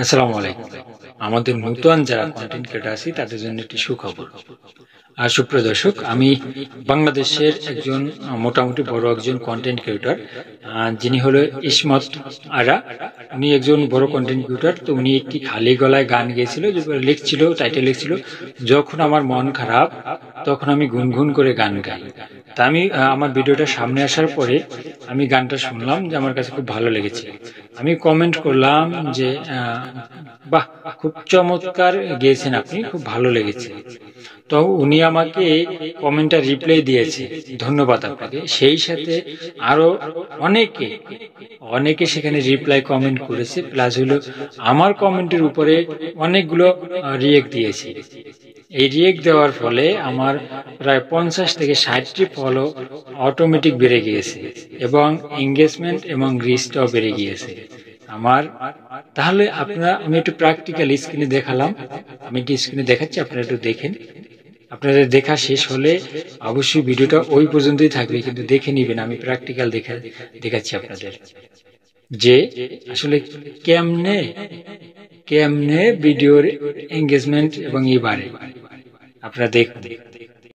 আসসালামু আলাইকুম। আমাদের নতুন যারা কন্টেন্ট ক্রিয়েটর আছি তাদের জন্য একটি সুখবর। সুপ্রিয় দর্শক, আমি বাংলাদেশের একজন মোটামুটি বড় একজন কন্টেন্ট ক্রিয়েটর, যিনি হলো ইসমত আরা। উনি একজন বড় কন্টেন্ট ক্রিয়েটর। তো উনি একটি খালি গলায় গান গেয়েছিল, যে লিখছিল, টাইটেল লিখছিল, যখন আমার মন খারাপ তখন আমি গুনগুন করে গান গাই। তা আমি আমার ভিডিওটা সামনে আসার পরে আমি গানটা শুনলাম, যে আমার কাছে খুব ভালো লেগেছে। আমি কমেন্ট করলাম যে বাহ, খুব চমৎকার গেয়েছেন আপনি, খুব ভালো লেগেছে। তো উনি আমাকে কমেন্টটা রিপ্লাই দিয়েছে, ধন্যবাদ আপনাকে। সেই সাথে আরো অনেকে অনেকে সেখানে রিপ্লাই কমেন্ট করেছে, প্লাস হলো আমার কমেন্টের উপরে অনেকগুলো রিয়েক্ট দিয়েছে। এই রিয়েক্ট দেওয়ার ফলে আমার প্রায় 50 থেকে 60টি ফলো অটোমেটিক বেড়ে গিয়েছে, এবং এঙ্গেজমেন্ট এবং রিচটাও বেড়ে গিয়েছে আমার। তাহলে আপনারা, আমি একটু প্র্যাকটিক্যাল স্ক্রিনে দেখালাম, আমি একটু স্ক্রিনে দেখাচ্ছি, আপনারা একটু দেখেন। আপনাদের দেখা শেষ হলে অবশ্যই ভিডিওটা ওই পর্যন্তই থাকবে, কিন্তু দেখে নিবেন। আমি প্র্যাকটিক্যাল দেখাচ্ছি আপনাদের, যে আসলে কেমনে কেমনে ভিডিওর এঙ্গেজমেন্ট এবং বাড়ে। আপনারা দেখুন।